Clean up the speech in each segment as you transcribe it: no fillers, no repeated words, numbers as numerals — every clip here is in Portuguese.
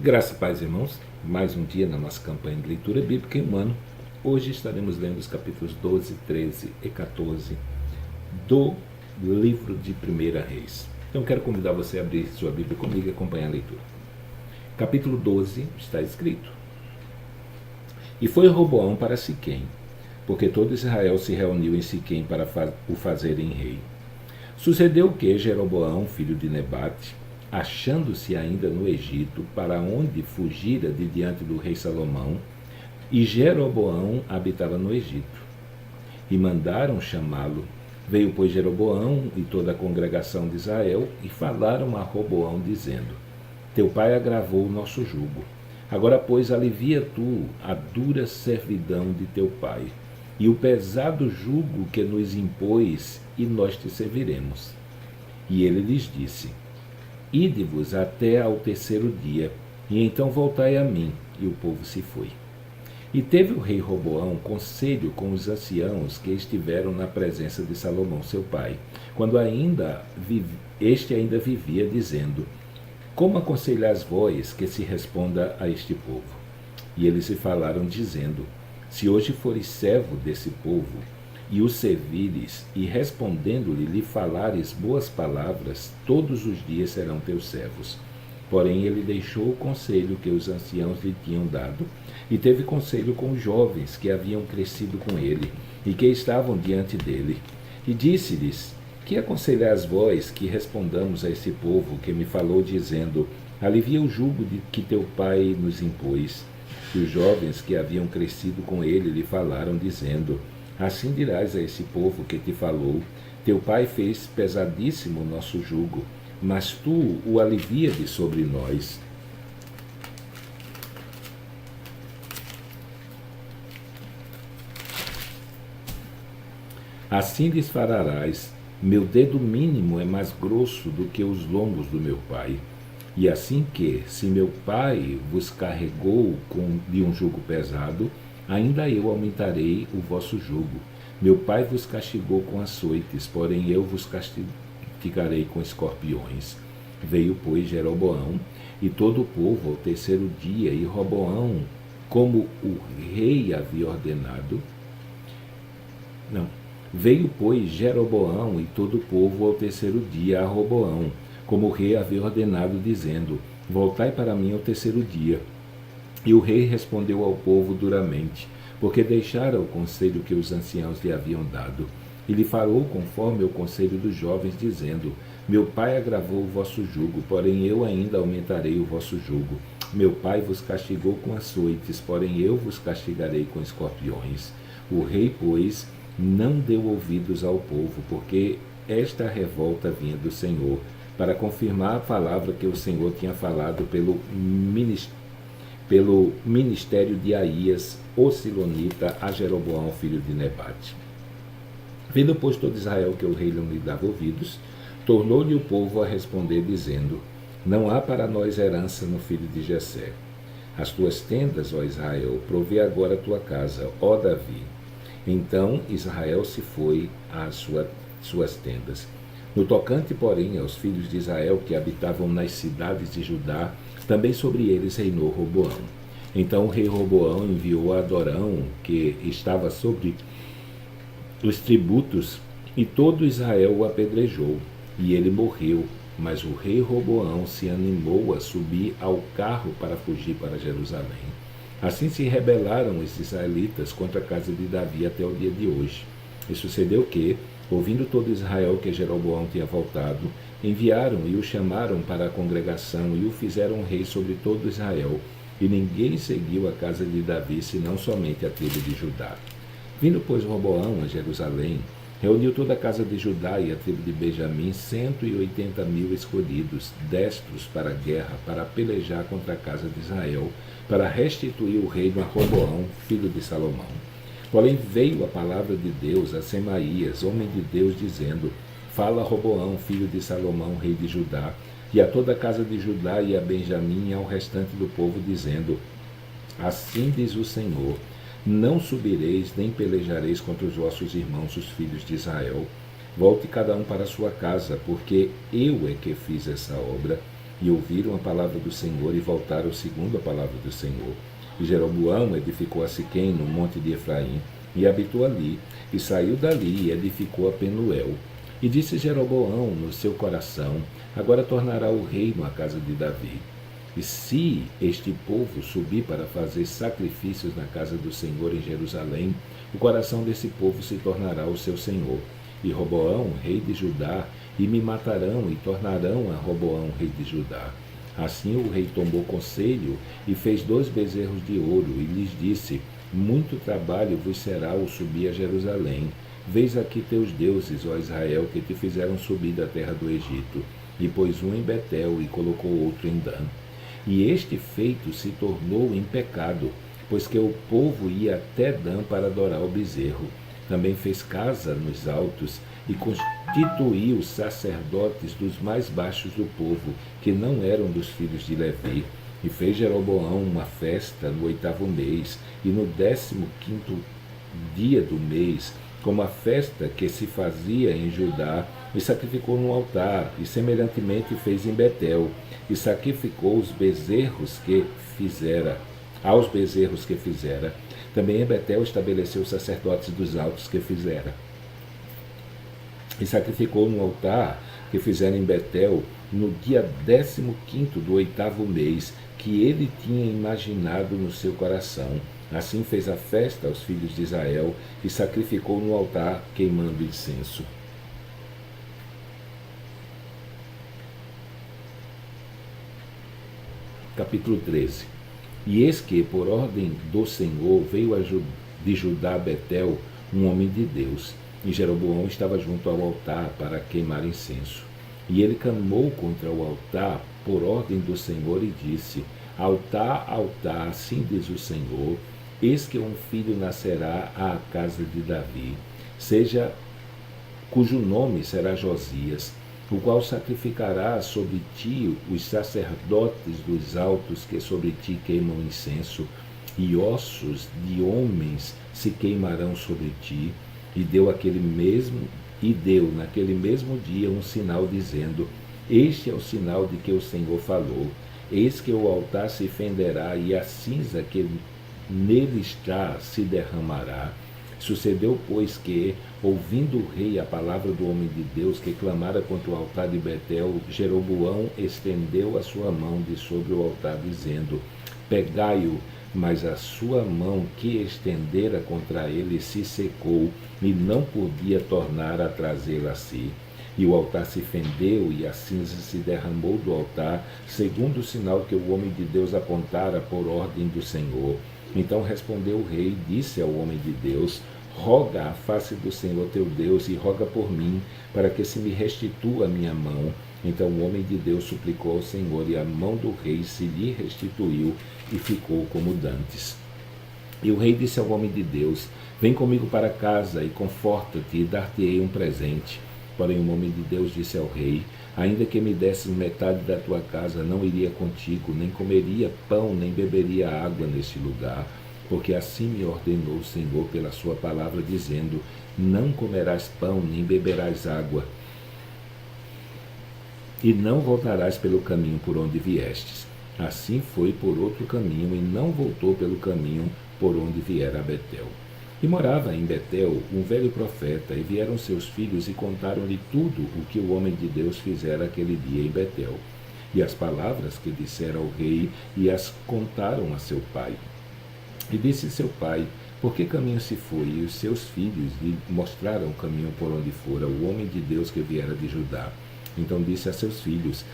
Graça e paz, irmãos. Mais um dia na nossa campanha de leitura bíblica em um ano. Hoje estaremos lendo os capítulos 12, 13 e 14 do livro de 1 Reis. Então quero convidar você a abrir sua Bíblia comigo e acompanhar a leitura. Capítulo 12 está escrito: E foi Roboão para Siquém, porque todo Israel se reuniu em Siquém para o fazerem rei. Sucedeu que Jeroboão, filho de Nebate, achando-se ainda no Egito, para onde fugira de diante do rei Salomão, e Jeroboão habitava no Egito. E mandaram chamá-lo. Veio, pois, Jeroboão e toda a congregação de Israel, e falaram a Roboão, dizendo: Teu pai agravou o nosso jugo. Agora, pois, alivia tu a dura servidão de teu pai, e o pesado jugo que nos impôs, e nós te serviremos. E ele lhes disse: Ide-vos até ao terceiro dia, e então voltai a mim. E o povo se foi. E teve o rei Roboão conselho com os anciãos que estiveram na presença de Salomão seu pai, quando este ainda vivia, dizendo: Como aconselhais vós que se responda a este povo? E eles se falaram, dizendo: Se hoje fores servo desse povo, e o servires, e respondendo-lhe lhe falares boas palavras, todos os dias serão teus servos. Porém ele deixou o conselho que os anciãos lhe tinham dado, e teve conselho com os jovens que haviam crescido com ele, e que estavam diante dele. E disse-lhes: Que aconselhais vós que respondamos a esse povo que me falou, dizendo: Alivia o jugo de que teu pai nos impôs? E os jovens que haviam crescido com ele lhe falaram, dizendo: Assim dirás a esse povo que te falou: Teu pai fez pesadíssimo o nosso jugo, mas tu o alivia de sobre nós. Assim lhes falarás: Meu dedo mínimo é mais grosso do que os lombos do meu pai. E assim que, se meu pai vos carregou de um jugo pesado, ainda eu aumentarei o vosso jugo. Meu pai vos castigou com açoites, porém eu vos castigarei com escorpiões. Veio, pois, Jeroboão e todo o povo ao terceiro dia, e Roboão, como o rei havia ordenado. Veio, pois, Jeroboão e todo o povo ao terceiro dia a Roboão, como o rei havia ordenado, dizendo: Voltai para mim ao terceiro dia. E o rei respondeu ao povo duramente, porque deixara o conselho que os anciãos lhe haviam dado. E lhe falou conforme o conselho dos jovens, dizendo: Meu pai agravou o vosso jugo, porém eu ainda aumentarei o vosso jugo. Meu pai vos castigou com açoites, porém eu vos castigarei com escorpiões. O rei, pois, não deu ouvidos ao povo, porque esta revolta vinha do Senhor, para confirmar a palavra que o Senhor tinha falado pelo ministério de Aías, o silonita, a Jeroboão, filho de Nebate. Vendo, pois, todo Israel que o rei não lhe dava ouvidos, tornou-lhe o povo a responder, dizendo: Não há para nós herança no filho de Jessé. As tuas tendas, ó Israel, provê agora a tua casa, ó Davi. Então Israel se foi às suas tendas. No tocante, porém, aos filhos de Israel que habitavam nas cidades de Judá, também sobre eles reinou Roboão. Então o rei Roboão enviou a Adorão, que estava sobre os tributos, e todo Israel o apedrejou, e ele morreu. Mas o rei Roboão se animou a subir ao carro para fugir para Jerusalém. Assim se rebelaram os israelitas contra a casa de Davi até o dia de hoje. E sucedeu que, ouvindo todo Israel que Jeroboão tinha voltado, enviaram e o chamaram para a congregação e o fizeram rei sobre todo Israel. E ninguém seguiu a casa de Davi, senão somente a tribo de Judá. Vindo, pois, Roboão a Jerusalém, reuniu toda a casa de Judá e a tribo de Benjamim, 180.000 escolhidos, destros para a guerra, para pelejar contra a casa de Israel, para restituir o reino a Roboão, filho de Salomão. Porém veio a palavra de Deus a Semaías, homem de Deus, dizendo: Fala a Roboão, filho de Salomão, rei de Judá, e a toda a casa de Judá e a Benjamim e ao restante do povo, dizendo: Assim diz o Senhor: Não subireis nem pelejareis contra os vossos irmãos, os filhos de Israel. Volte cada um para a sua casa, porque eu é que fiz essa obra. e ouviram a palavra do Senhor e voltaram segundo a palavra do Senhor. E Jeroboão edificou a Siquém no monte de Efraim, e habitou ali, e saiu dali e edificou a Penuel. E disse Jeroboão no seu coração: agora tornará o reino à casa de Davi. E se este povo subir para fazer sacrifícios na casa do Senhor em Jerusalém, o coração desse povo se tornará o seu senhor. E Roboão, rei de Judá, e me matarão, e tornarão a Roboão, rei de Judá. Assim o rei tomou conselho, e fez 2 bezerros de ouro, e lhes disse: muito trabalho vos será o subir a Jerusalém. Veis aqui teus deuses, ó Israel, que te fizeram subir da terra do Egito. E pôs um em Betel, e colocou outro em Dan. E este feito se tornou em pecado, pois que o povo ia até Dan para adorar o bezerro. Também fez casa nos altos, e constituiu sacerdotes dos mais baixos do povo, que não eram dos filhos de Levi. E fez Jeroboão uma festa no 8º mês, e no 15º dia do mês, como a festa que se fazia em Judá, e sacrificou no altar, e semelhantemente fez em Betel, e sacrificou os bezerros que fizera, aos bezerros que fizera. Também em Betel estabeleceu os sacerdotes dos altos que fizera. E sacrificou no altar que fizeram em Betel, no dia 15º do 8º mês, que ele tinha imaginado no seu coração. Assim fez a festa aos filhos de Israel, e sacrificou no altar, queimando incenso. Capítulo 13. E eis que, por ordem do Senhor, veio de Judá a Betel um homem de Deus, e Jeroboão estava junto ao altar para queimar incenso. E ele clamou contra o altar por ordem do Senhor e disse: altar, altar, assim diz o Senhor, eis que um filho nascerá à casa de Davi, cujo nome será Josias, o qual sacrificará sobre ti os sacerdotes dos altos que sobre ti queimam incenso, e ossos de homens se queimarão sobre ti. E deu naquele mesmo dia um sinal, dizendo: este é o sinal de que o Senhor falou. Eis que o altar se fenderá, e a cinza que nele está se derramará. Sucedeu, pois, que, ouvindo o rei a palavra do homem de Deus que clamara contra o altar de Betel, Jeroboão estendeu a sua mão de sobre o altar, dizendo: pegai-o. Mas a sua mão que estendera contra ele se secou, e não podia tornar a trazê-la a si. E o altar se fendeu, e a cinza se derramou do altar, segundo o sinal que o homem de Deus apontara por ordem do Senhor. Então respondeu o rei e disse ao homem de Deus: roga a face do Senhor teu Deus, e roga por mim, para que se me restitua a minha mão. Então o homem de Deus suplicou ao Senhor, e a mão do rei se lhe restituiu, e ficou como dantes. E o rei disse ao homem de Deus: vem comigo para casa, e conforta-te, e dar-te-ei um presente. Porém o homem de Deus disse ao rei: ainda que me desses metade da tua casa, não iria contigo, nem comeria pão, nem beberia água neste lugar. Porque assim me ordenou o Senhor pela sua palavra, dizendo: não comerás pão, nem beberás água, e não voltarás pelo caminho por onde viestes. Assim foi por outro caminho, e não voltou pelo caminho por onde viera a Betel. E morava em Betel um velho profeta, e vieram seus filhos e contaram-lhe tudo o que o homem de Deus fizera aquele dia em Betel, e as palavras que dissera ao rei, e as contaram a seu pai. E disse seu pai: por que caminho se foi? E os seus filhos lhe mostraram o caminho por onde fora o homem de Deus que viera de Judá. Então disse a seus filhos: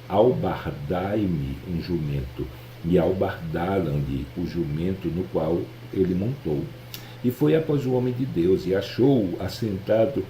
albardai-me um jumento. E albardaram-lhe o jumento no qual ele montou. E foi após o homem de Deus, e achou-o assentado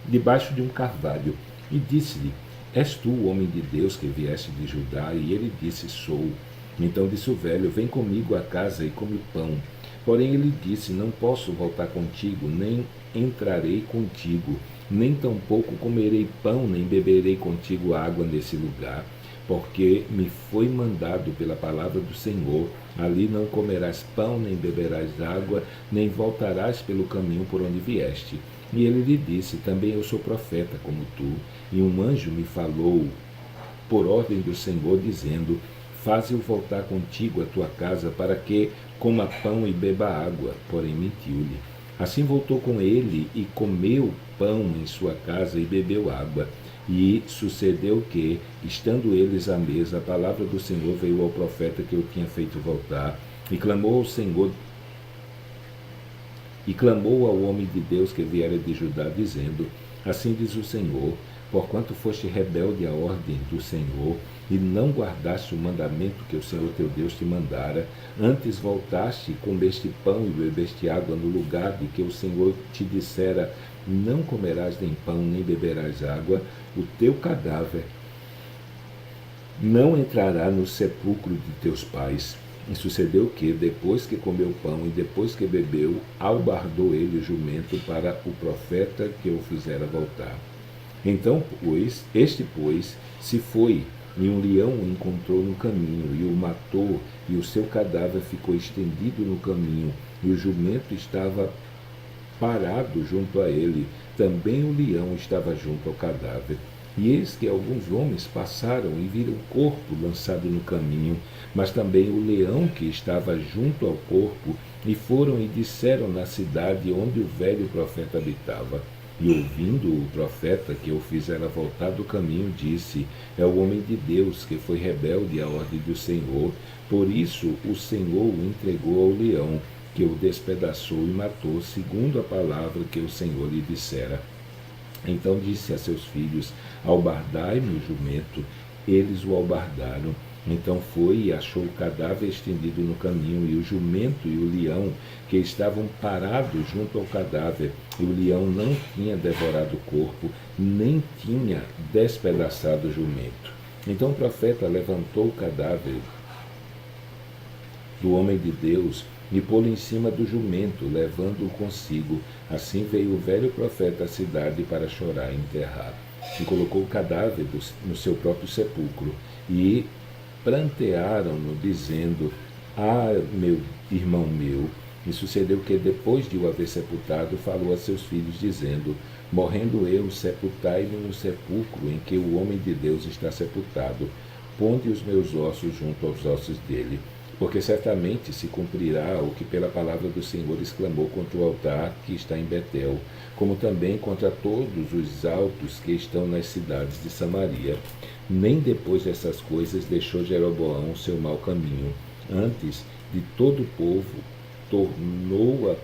debaixo de um carvalho. E disse-lhe: és tu o homem de Deus que vieste de Judá? E ele disse: sou. Então disse o velho: vem comigo à casa e come pão. Porém ele disse: não posso voltar contigo, nem entrarei contigo, nem tampouco comerei pão, nem beberei contigo água nesse lugar, porque me foi mandado pela palavra do Senhor: ali não comerás pão, nem beberás água, nem voltarás pelo caminho por onde vieste. E ele lhe disse: também eu sou profeta como tu, e um anjo me falou por ordem do Senhor, dizendo: faze-o voltar contigo à tua casa, para que coma pão e beba água. Porém mentiu-lhe. Assim voltou com ele e comeu pão em sua casa e bebeu água. E sucedeu que, estando eles à mesa, a palavra do Senhor veio ao profeta que o tinha feito voltar, e clamou ao Senhor, e clamou ao homem de Deus que viera de Judá, dizendo: assim diz o Senhor, porquanto foste rebelde à ordem do Senhor, e não guardaste o mandamento que o Senhor teu Deus te mandara, antes voltaste e comeste pão e bebeste água no lugar de que o Senhor te dissera: não comerás nem pão, nem beberás água, o teu cadáver não entrará no sepulcro de teus pais. E sucedeu que, depois que comeu pão e depois que bebeu, albardou ele o jumento para o profeta que o fizera voltar. Então, este, se foi, e um leão o encontrou no caminho, e o matou, e o seu cadáver ficou estendido no caminho, e o jumento estava parado junto a ele. Também o leão estava junto ao cadáver. E eis que alguns homens passaram e viram o corpo lançado no caminho, mas também o leão que estava junto ao corpo, e foram e disseram na cidade onde o velho profeta habitava. E ouvindo o profeta que o fizera voltar do caminho, disse: é o homem de Deus que foi rebelde à ordem do Senhor, por isso o Senhor o entregou ao leão, que o despedaçou e matou, segundo a palavra que o Senhor lhe dissera. Então disse a seus filhos: albardai-me o jumento. Eles o albardaram. Então foi e achou o cadáver estendido no caminho, e o jumento e o leão, que estavam parados junto ao cadáver. E o leão não tinha devorado o corpo, nem tinha despedaçado o jumento. Então o profeta levantou o cadáver do homem de Deus e pô-lo em cima do jumento, levando-o consigo. Assim veio o velho profeta à cidade para chorar e enterrar. E colocou o cadáver no seu próprio sepulcro. E prantearam-no, dizendo: ah, meu irmão meu. E sucedeu que, depois de o haver sepultado, falou a seus filhos, dizendo: morrendo eu, sepultai-me no sepulcro em que o homem de Deus está sepultado. Ponde os meus ossos junto aos ossos dele. Porque certamente se cumprirá o que pela palavra do Senhor exclamou contra o altar que está em Betel, como também contra todos os altos que estão nas cidades de Samaria. Nem depois dessas coisas deixou Jeroboão o seu mau caminho. Antes de todo o povo, tornou a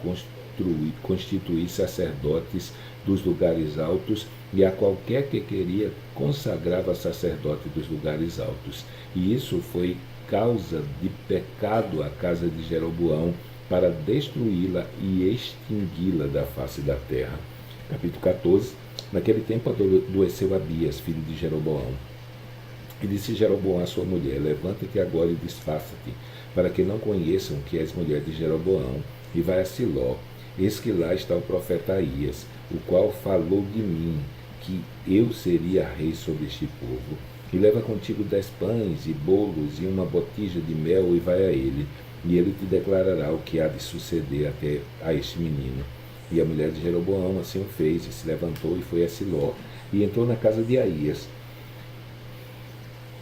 constituir sacerdotes dos lugares altos, e a qualquer que queria consagrava sacerdote dos lugares altos. E isso foi causa de pecado à casa de Jeroboão, para destruí-la e extingui-la da face da terra. Capítulo 14. Naquele tempo adoeceu Abias, filho de Jeroboão. E disse Jeroboão à sua mulher: levanta-te agora e disfarça-te, para que não conheçam que és mulher de Jeroboão, e vai a Siló. Eis que lá está o profeta Aías, o qual falou de mim, que eu seria rei sobre este povo. E leva contigo 10 pães e bolos e uma botija de mel, e vai a ele, e ele te declarará o que há de suceder até a este menino. E a mulher de Jeroboão assim o fez, e se levantou e foi a Siló, e entrou na casa de Aías.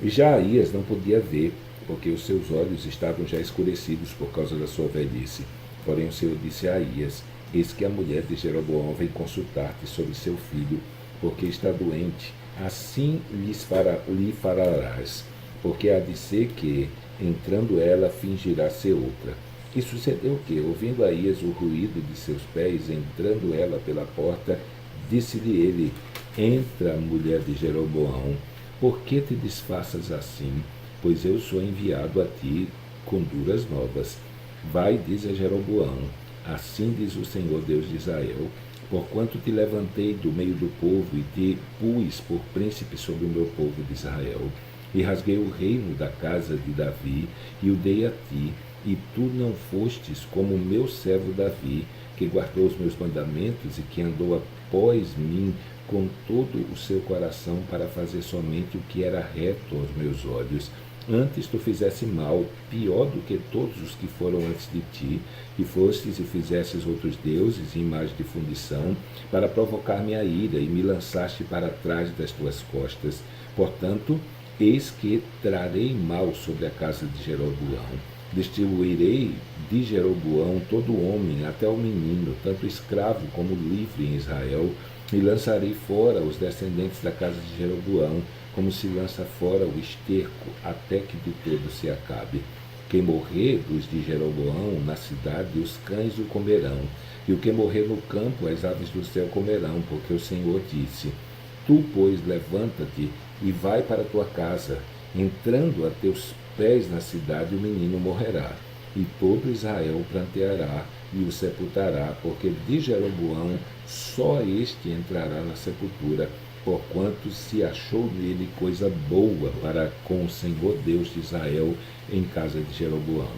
E já Aías não podia ver, porque os seus olhos estavam já escurecidos por causa da sua velhice. Porém o Senhor disse a Aías: eis que a mulher de Jeroboão vem consultar-te sobre seu filho, porque está doente. Assim lhe falarás, porque há de ser que, entrando ela, fingirá ser outra. E sucedeu que, ouvindo Aías o ruído de seus pés, entrando ela pela porta, disse-lhe ele: entra, mulher de Jeroboão, por que te disfarças assim? Pois eu sou enviado a ti com duras novas. Vai, diz a Jeroboão: assim diz o Senhor Deus de Israel: porquanto te levantei do meio do povo e te pus por príncipe sobre o meu povo de Israel, e rasguei o reino da casa de Davi e o dei a ti, e tu não fostes como o meu servo Davi, que guardou os meus mandamentos e que andou após mim com todo o seu coração para fazer somente o que era reto aos meus olhos. Antes tu fizesse mal, pior do que todos os que foram antes de ti, e fostes e fizestes outros deuses em imagem de fundição, para provocar minha ira, e me lançaste para trás das tuas costas. Portanto, eis que trarei mal sobre a casa de Jeroboão. Distribuirei de Jeroboão todo homem, até o menino, tanto escravo como livre em Israel, e lançarei fora os descendentes da casa de Jeroboão, como se lança fora o esterco, até que de todo se acabe. Quem morrer dos de Jeroboão na cidade, os cães o comerão, e o que morrer no campo, as aves do céu comerão, porque o Senhor disse: Tu, pois, levanta-te e vai para a tua casa. Entrando a teus pés na cidade, o menino morrerá, e todo Israel pranteará e o sepultará, porque de Jeroboão só este entrará na sepultura, porquanto se achou nele coisa boa para com o Senhor Deus de Israel em casa de Jeroboão.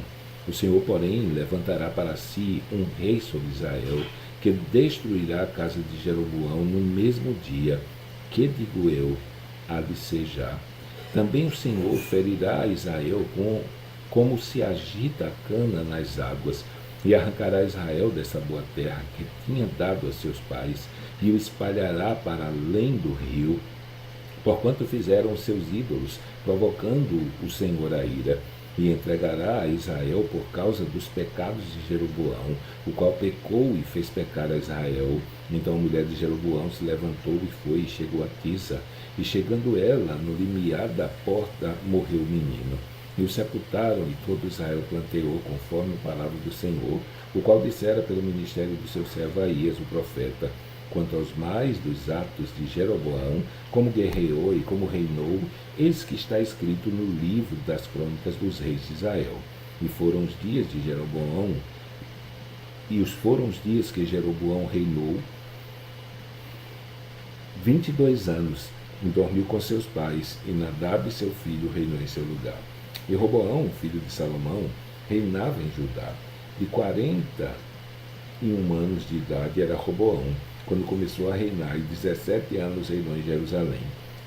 O Senhor, porém, levantará para si um rei sobre Israel, que destruirá a casa de Jeroboão no mesmo dia, que, digo eu, há de ser já. Também o Senhor ferirá a Israel como se agita a cana nas águas, e arrancará Israel dessa boa terra que tinha dado a seus pais, e o espalhará para além do rio, porquanto fizeram os seus ídolos, provocando o Senhor a ira. E entregará a Israel por causa dos pecados de Jeroboão, o qual pecou e fez pecar a Israel. Então a mulher de Jeroboão se levantou e foi e chegou a Tisa, e chegando ela no limiar da porta, morreu o menino. E o sepultaram, e todo Israel planteou conforme a palavra do Senhor, o qual dissera pelo ministério do seu servo Aías, o profeta. Quanto aos mais dos atos de Jeroboão, como guerreou e como reinou, eis que está escrito no livro das crônicas dos reis de Israel. E foram os dias de Jeroboão, foram os dias que Jeroboão reinou 22 anos, e dormiu com seus pais, e Nadab, seu filho, reinou em seu lugar. E Roboão, filho de Salomão, reinava em Judá. De 41 anos de idade era Roboão, quando começou a reinar, e 17 anos reinou em Jerusalém,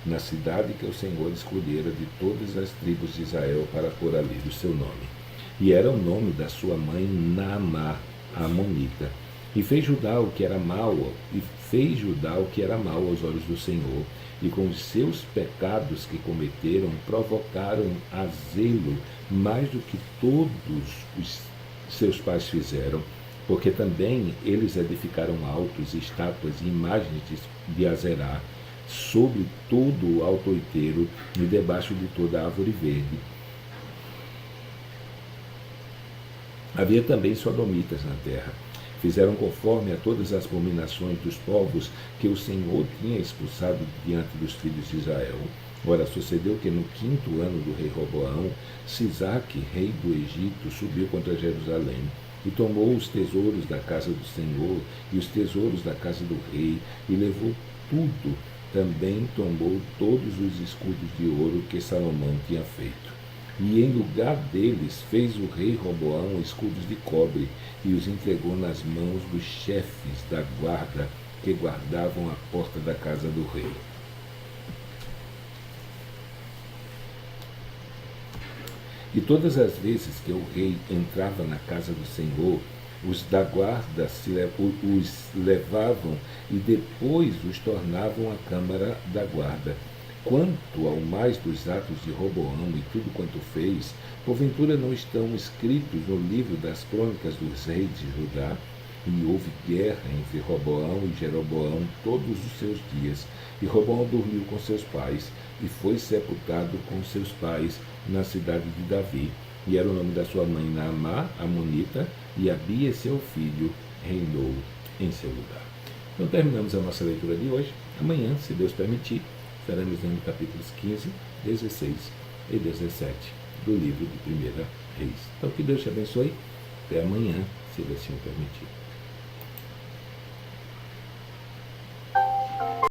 na cidade que o Senhor escolhera de todas as tribos de Israel para pôr ali o seu nome. E era o nome da sua mãe Naamá, a amonita. E fez Judá o que era mal, aos olhos do Senhor, e com os seus pecados que cometeram, provocaram a zelo mais do que todos os seus pais fizeram, porque também eles edificaram altos, estátuas e imagens de Azerá, sobre todo o alto outeiro e debaixo de toda a árvore verde. Havia também sodomitas na terra. Fizeram conforme a todas as abominações dos povos que o Senhor tinha expulsado diante dos filhos de Israel. Ora, sucedeu que no 5º ano do rei Roboão, Sisaque, rei do Egito, subiu contra Jerusalém, e tomou os tesouros da casa do Senhor e os tesouros da casa do rei, e levou tudo. Também tomou todos os escudos de ouro que Salomão tinha feito. E em lugar deles fez o rei Roboão escudos de cobre, e os entregou nas mãos dos chefes da guarda que guardavam a porta da casa do rei. E todas as vezes que o rei entrava na casa do Senhor, os da guarda os levavam e depois os tornavam à câmara da guarda. Quanto ao mais dos atos de Roboão e tudo quanto fez, porventura não estão escritos no livro das crônicas dos reis de Judá? E houve guerra entre Roboão e Jeroboão todos os seus dias. E Roboão dormiu com seus pais, e foi sepultado com seus pais na cidade de Davi. E era o nome da sua mãe Naamá, amonita, e Abias, seu filho, reinou em seu lugar. Então terminamos a nossa leitura de hoje. Amanhã, se Deus permitir, estaremos lendo capítulos 15, 16 e 17 do livro de 1 Reis. Então que Deus te abençoe. Até amanhã, se Ele assim o permitir.